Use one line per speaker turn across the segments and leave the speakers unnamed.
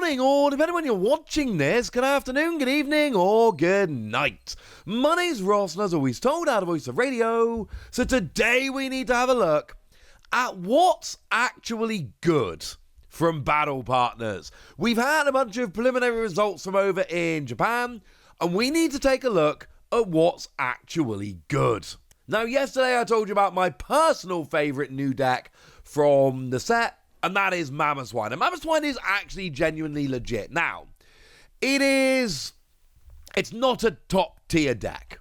morning, or depending on when you're watching this, good afternoon, good evening, or good night. My name's Ross, and as always told, out of Voice of Radio. So today we need to have a look at what's actually good from Battle Partners. We've had a bunch of preliminary results from over in Japan, and we need to take a look at what's actually good. Now, yesterday I told you about my personal favourite new deck from the set, and that is Mamoswine. And Mamoswine is actually genuinely legit. Now, it's not a top tier deck.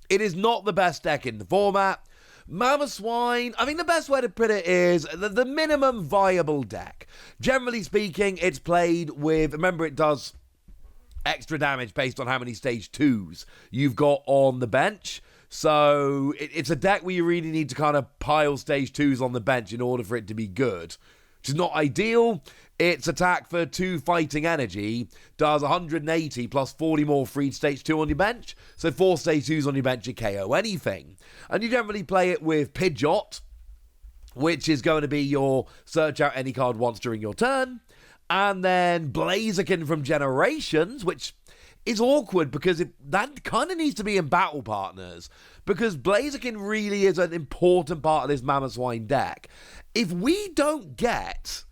It is not the best deck in the format. Mamoswine, I think the best way to put it is the minimum viable deck. Generally speaking, it's played with, remember it does extra damage based on how many stage 2s you've got on the bench. So it's a deck where you really need to kind of pile stage 2s on the bench in order for it to be good, which is not ideal. Its attack for 2 fighting energy does 180 plus 40 more free stage 2 on your bench. So 4 stage 2s on your bench to KO anything. And you generally play it with Pidgeot, which is going to be your search out any card once during your turn. And then Blaziken from Generations, which is awkward because that kind of needs to be in Battle Partners, because Blaziken really is an important part of this Mamoswine deck. If we don't get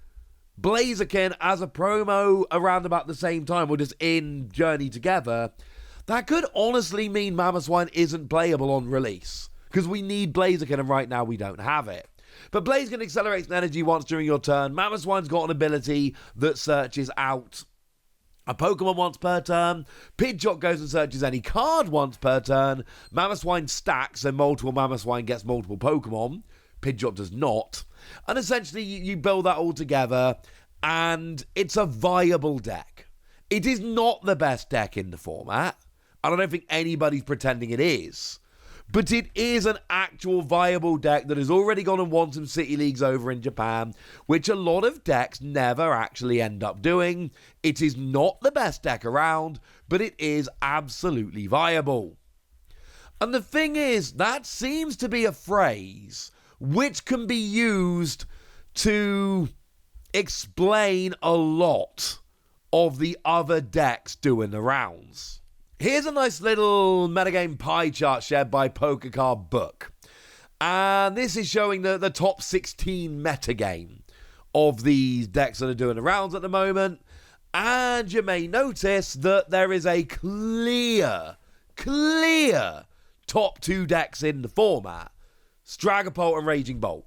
Blaziken as a promo around about the same time, or just in Journey together, that could honestly mean Mamoswine isn't playable on release, because we need Blaziken and right now we don't have it. But Blaziken accelerates energy once during your turn. Mamoswine's got an ability that searches out a Pokemon once per turn. Pidgeot goes and searches any card once per turn. Mamoswine stacks, so multiple Mamoswine gets multiple Pokemon. Pidgeot does not. And essentially, you build that all together, and it's a viable deck. It is not the best deck in the format, and I don't think anybody's pretending it is. But it is an actual viable deck that has already gone and won some City Leagues over in Japan, which a lot of decks never actually end up doing. It is not the best deck around, but it is absolutely viable. And the thing is, that seems to be a phrase which can be used to explain a lot of the other decks doing the rounds. Here's a nice little metagame pie chart shared by Pokécard Book. And this is showing the top 16 metagame of these decks that are doing the rounds at the moment. And you may notice that there is a clear top 2 decks in the format. Dragapult and Raging Bolt.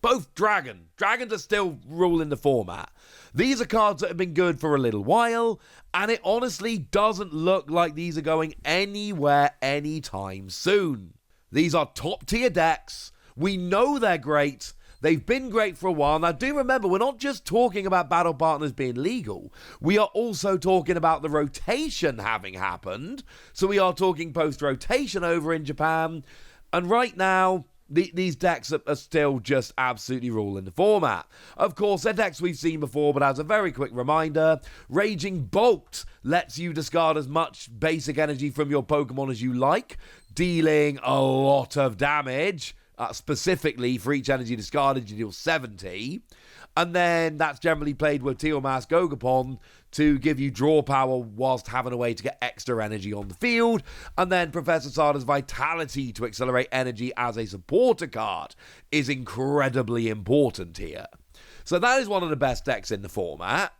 Both Dragon. Dragons are still ruling the format. These are cards that have been good for a little while, and it honestly doesn't look like these are going anywhere anytime soon. These are top tier decks. We know they're great. They've been great for a while. Now do remember, we're not just talking about Battle Partners being legal. We are also talking about the rotation having happened. So we are talking post-rotation over in Japan. And right now, these decks are still just absolutely ruling the format. Of course, they're decks we've seen before, but as a very quick reminder, Raging Bolt lets you discard as much basic energy from your Pokemon as you like, dealing a lot of damage. Specifically, for each energy discarded, you deal 70. And then that's generally played with Teal Mask Gogapon to give you draw power whilst having a way to get extra energy on the field. And then Professor Sada's Vitality to accelerate energy as a supporter card is incredibly important here. So that is one of the best decks in the format.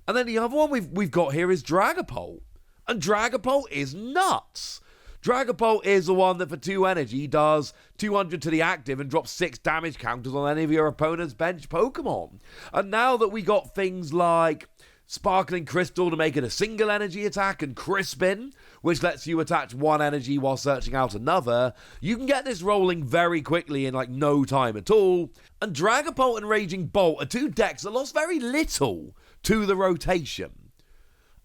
And then the other one we've got here is Dragapult. And Dragapult is nuts. Dragapult is the one that for 2 energy does 200 to the active and drops 6 damage counters on any of your opponent's bench Pokemon. And now that we got things like Sparkling Crystal to make it a single energy attack, and Crispin, which lets you attach 1 energy while searching out another, you can get this rolling very quickly in like no time at all. And Dragapult and Raging Bolt are 2 decks that lost very little to the rotation.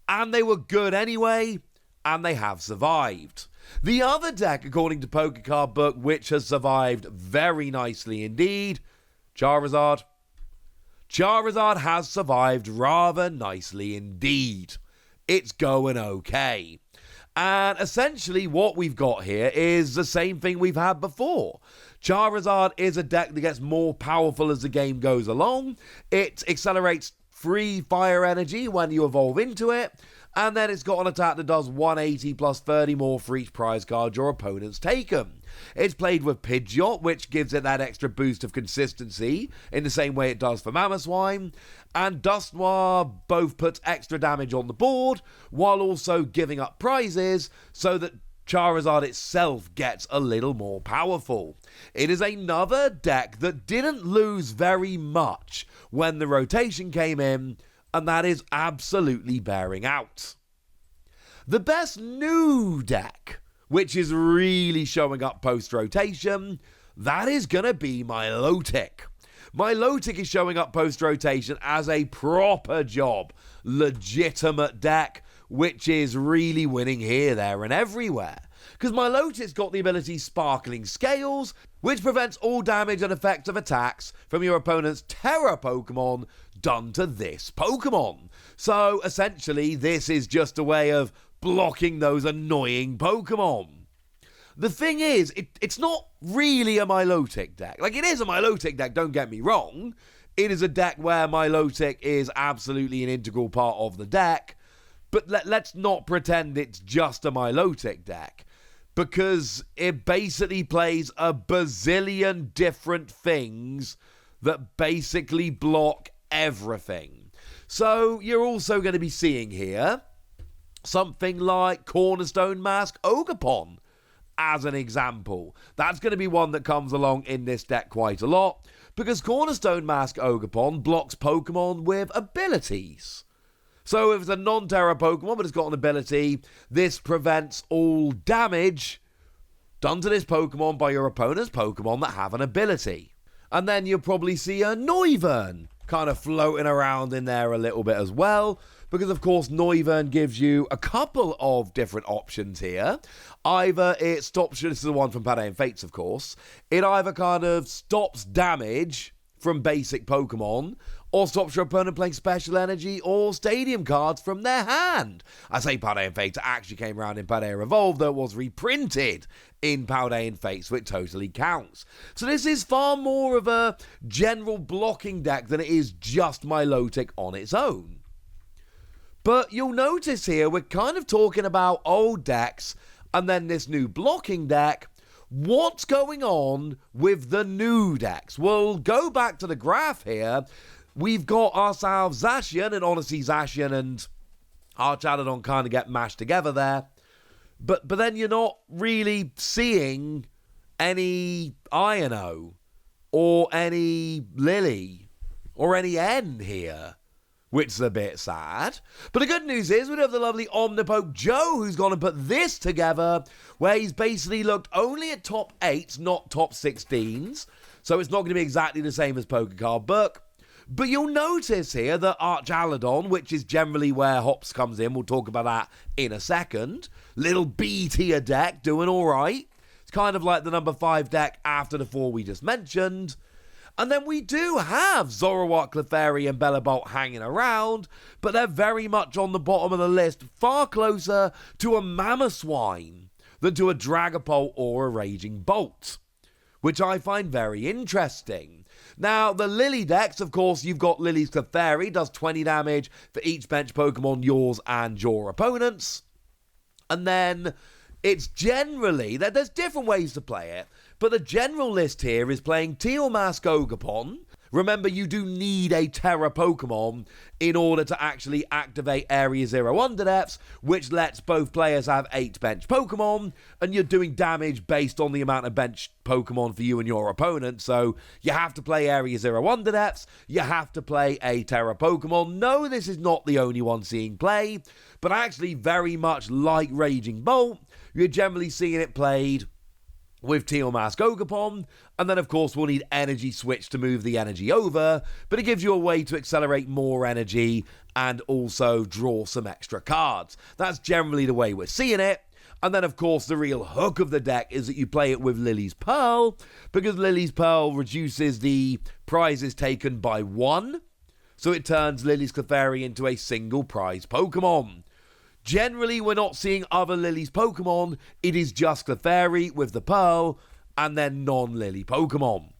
And they were good anyway, and they have survived. The other deck, according to Pokécard Book, which has survived very nicely indeed, Charizard. Charizard has survived rather nicely indeed. It's going okay. And essentially what we've got here is the same thing we've had before. Charizard is a deck that gets more powerful as the game goes along. It accelerates free fire energy when you evolve into it, and then it's got an attack that does 180 plus 30 more for each prize card your opponent's taken. It's played with Pidgeot, which gives it that extra boost of consistency in the same way it does for Mamoswine, and Dusknoir both puts extra damage on the board while also giving up prizes so that Charizard itself gets a little more powerful. It is another deck that didn't lose very much when the rotation came in, and that is absolutely bearing out. The best new deck, which is really showing up post-rotation, that is going to be Milotic. Milotic is showing up post-rotation as a proper job, legitimate deck, which is really winning here, there, and everywhere. Because Milotic's got the ability Sparkling Scales, which prevents all damage and effects of attacks from your opponent's Terra Pokemon done to this Pokemon. So, essentially, this is just a way of blocking those annoying Pokemon. The thing is, it's not really a Milotic deck. Like, it is a Milotic deck, don't get me wrong. It is a deck where Milotic is absolutely an integral part of the deck. But let's not pretend it's just a Milotic deck, because it basically plays a bazillion different things that basically block everything. So you're also going to be seeing here something like Cornerstone Mask Ogerpon as an example. That's going to be one that comes along in this deck quite a lot, because Cornerstone Mask Ogerpon blocks Pokemon with abilities. So if it's a non-Terra Pokemon but it's got an ability, this prevents all damage done to this Pokemon by your opponent's Pokemon that have an ability. And then you'll probably see a Noivern kind of floating around in there a little bit as well, because of course Noivern gives you a couple of different options here. Either it stops, this is the one from Padawan Fates of course, it either kind of stops damage from basic Pokemon, or stops your opponent playing special energy or stadium cards from their hand. I say Padawan Fates actually came around in Padawan Revolve, though it was reprinted in Padawan Fates, so it totally counts. So this is far more of a general blocking deck than it is just Milotic on its own. But you'll notice here, we're kind of talking about old decks, and then this new blocking deck. What's going on with the new decks? We'll go back to the graph here. We've got ourselves Zacian, and honestly Zacian and Archaludon kind of get mashed together there. But then you're not really seeing any Iono, or any Lily, or any N here, which is a bit sad. But the good news is we have the lovely Omnipoke Joe, who's gone and put this together, where he's basically looked only at top 8s, not top 16s. So it's not going to be exactly the same as Pokecard Book. But you'll notice here that Archaludon, which is generally where Hops comes in, we'll talk about that in a second. Little B tier deck, doing alright. It's kind of like the number 5 deck after the 4 we just mentioned. And then we do have Zoroark, Clefairy, and Bellibolt hanging around, but they're very much on the bottom of the list, far closer to a Mamoswine than to a Dragapult or a Raging Bolt, which I find very interesting. Now, the Lily decks, of course, you've got Lily's Clefairy, does 20 damage for each bench Pokemon, yours and your opponent's. And then it's generally, there's different ways to play it, but the general list here is playing Teal Mask Ogerpon. Remember, you do need a Terra Pokemon in order to actually activate Area Zero Underdepths, which lets both players have 8 bench Pokemon, and you're doing damage based on the amount of bench Pokemon for you and your opponent. So you have to play Area Zero Underdepths, you have to play a Terra Pokemon. No, this is not the only one seeing play, but actually very much like Raging Bolt, you're generally seeing it played with Teal Mask Ogerpon, and then of course we'll need Energy Switch to move the energy over, but it gives you a way to accelerate more energy and also draw some extra cards. That's generally the way we're seeing it. And then of course the real hook of the deck is that you play it with Lily's Pearl, because Lily's Pearl reduces the prizes taken by 1, so it turns Lily's Clefairy into a single prize Pokemon. Generally, we're not seeing other Lily's Pokemon, it is just Clefairy with the Pearl, and then non-Lily Pokemon.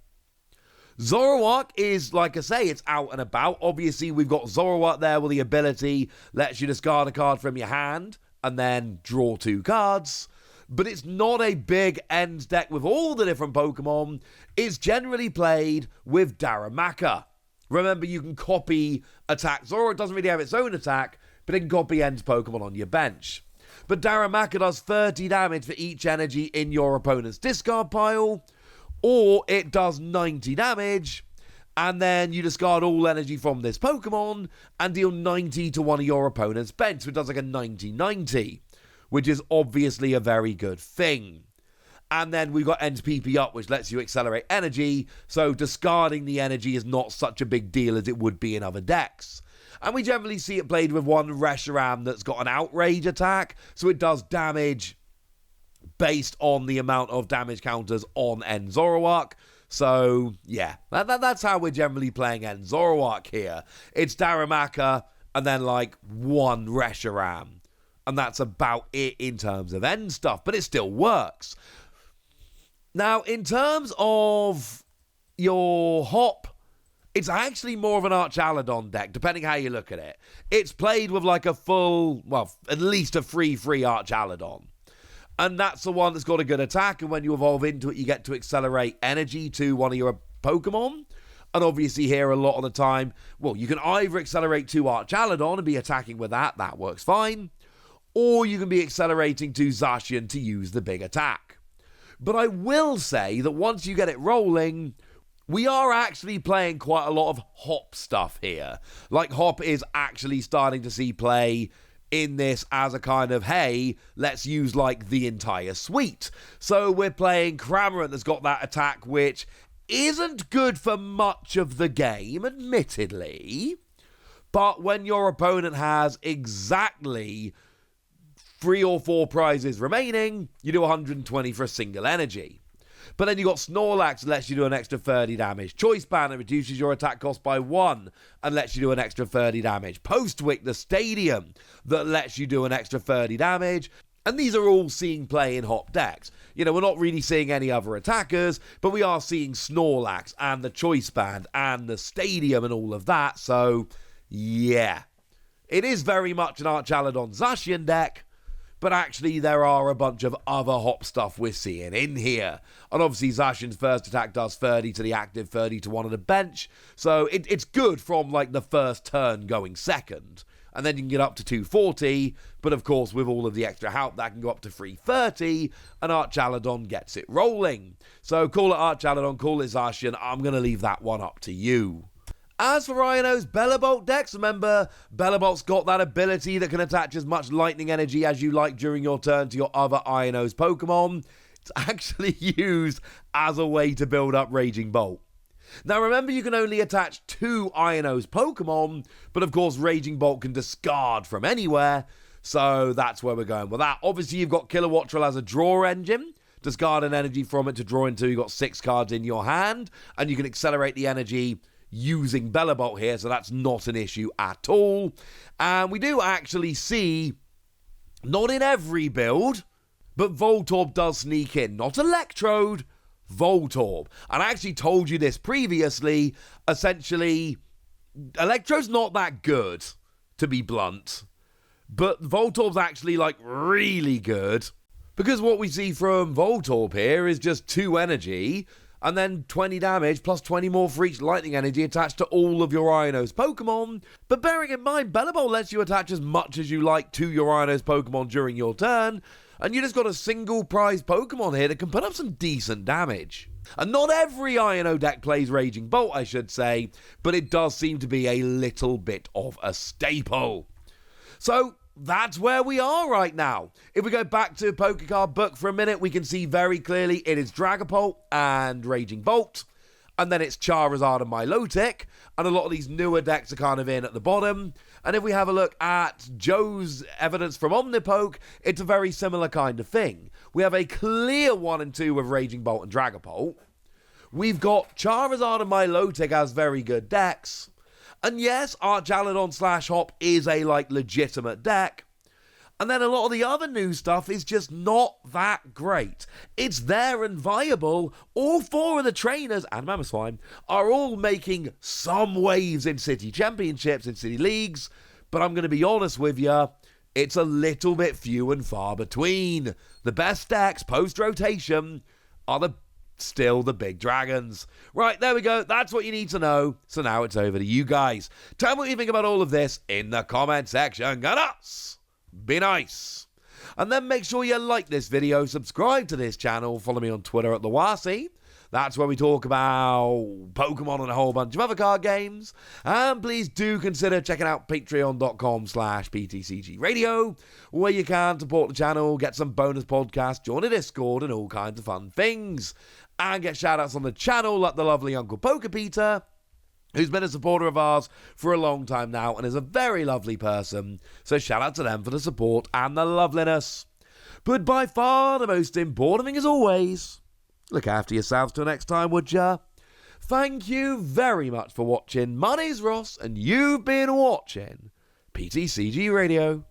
Zoroark is, like I say, it's out and about. Obviously, we've got Zoroark there with the ability lets you discard a card from your hand and then draw 2 cards. But it's not a big end deck with all the different Pokemon. It's generally played with Darumaka. Remember, you can copy attack. Zoroark doesn't really have its own attack, but it can copy End's Pokemon on your bench. But Darumaka does 30 damage for each energy in your opponent's discard pile, or it does 90 damage, and then you discard all energy from this Pokemon and deal 90 to one of your opponent's bench, so it does like a 90-90, which is obviously a very good thing. And then we've got End's PP up, which lets you accelerate energy, so discarding the energy is not such a big deal as it would be in other decks. And we generally see it played with one Reshiram that's got an outrage attack, so it does damage based on the amount of damage counters on End Zoroark. So, yeah, that's how we're generally playing End Zoroark here. It's Darumaka and then, like, one Reshiram. And that's about it in terms of End stuff, but it still works. Now, in terms of your Hop, it's actually more of an Archaludon deck, depending how you look at it. It's played with like a full, well, at least a free Archaludon. And that's the one that's got a good attack, and when you evolve into it, you get to accelerate energy to one of your Pokemon. And obviously here, a lot of the time, well, you can either accelerate to Archaludon and be attacking with that works fine. Or you can be accelerating to Zacian to use the big attack. But I will say that once you get it rolling, we are actually playing quite a lot of Hop stuff here. Like, Hop is actually starting to see play in this as a kind of, hey, let's use, like, the entire suite. So we're playing Cramorant that's got that attack, which isn't good for much of the game, admittedly. But when your opponent has exactly 3 or 4 prizes remaining, you do 120 for a single energy. But then you got Snorlax that lets you do an extra 30 damage. Choice Band that reduces your attack cost by 1 and lets you do an extra 30 damage. Postwick, the Stadium, that lets you do an extra 30 damage. And these are all seeing play in Hop decks. You know, we're not really seeing any other attackers, but we are seeing Snorlax and the Choice Band and the Stadium and all of that. So, yeah. It is very much an Archaludon Zacian deck, but actually there are a bunch of other Hop stuff we're seeing in here. And obviously Zacian's first attack does 30 to the active, 30 to one on the bench. So it's good from like the first turn going second. And then you can get up to 240, but of course with all of the extra help that can go up to 330, and Archaludon gets it rolling. So call it Archaludon, call it Zacian, I'm going to leave that one up to you. As for Rhino's Bellabolt decks, remember, Bellabolt's got that ability that can attach as much lightning energy as you like during your turn to your other Iono's Pokemon. It's actually used as a way to build up Raging Bolt. Now remember, you can only attach 2 Iono's Pokemon, but of course Raging Bolt can discard from anywhere, so that's where we're going with that. Obviously you've got Kilowattrel as a draw engine. Discard an energy from it to draw into, you've got 6 cards in your hand, and you can accelerate the energy using Bellabolt here, so that's not an issue at all. And we do actually see, not in every build, but Voltorb does sneak in. Not Electrode, Voltorb. And I actually told you this previously. Essentially, Electrode's not that good, to be blunt. But Voltorb's actually, like, really good. Because what we see from Voltorb here is just 2 energy, and then 20 damage, plus 20 more for each lightning energy attached to all of your Iono's Pokemon. But bearing in mind, Bellabolt lets you attach as much as you like to your Iono's Pokemon during your turn, and you just got a single prize Pokemon here that can put up some decent damage. And not every Iono deck plays Raging Bolt, I should say, but it does seem to be a little bit of a staple. So that's where we are right now. If we go back to Pokecard Book for a minute, we can see very clearly it is Dragapult and Raging Bolt, and then it's Charizard and Milotic, and a lot of these newer decks are kind of in at the bottom. And if we have a look at Joe's evidence from Omnipoke, it's a very similar kind of thing. We have a clear 1 and 2 with Raging Bolt and Dragapult. We've got Charizard and Milotic as very good decks. And yes, Archaludon / Hop is a, like, legitimate deck. And then a lot of the other new stuff is just not that great. It's there and viable. All 4 of the trainers and Mamoswine are all making some waves in city championships, in city leagues. But I'm going to be honest with you, it's a little bit few and far between. The best decks post-rotation are still the big dragons. Right, there we go. That's what you need to know. So now it's over to you guys. Tell me what you think about all of this in the comment section. Get us! Be nice. And then make sure you like this video, subscribe to this channel, follow me on Twitter at TheWasi. That's where we talk about Pokemon and a whole bunch of other card games. And please do consider checking out patreon.com/PTCG Radio, where you can support the channel, get some bonus podcasts, join a Discord, and all kinds of fun things. And get shout-outs on the channel like the lovely Uncle Pokepeter, who's been a supporter of ours for a long time now and is a very lovely person. So shout out to them for the support and the loveliness. But by far the most important thing as always, look after yourselves till next time, would ya? Thank you very much for watching. My name's Ross and you've been watching PTCG Radio.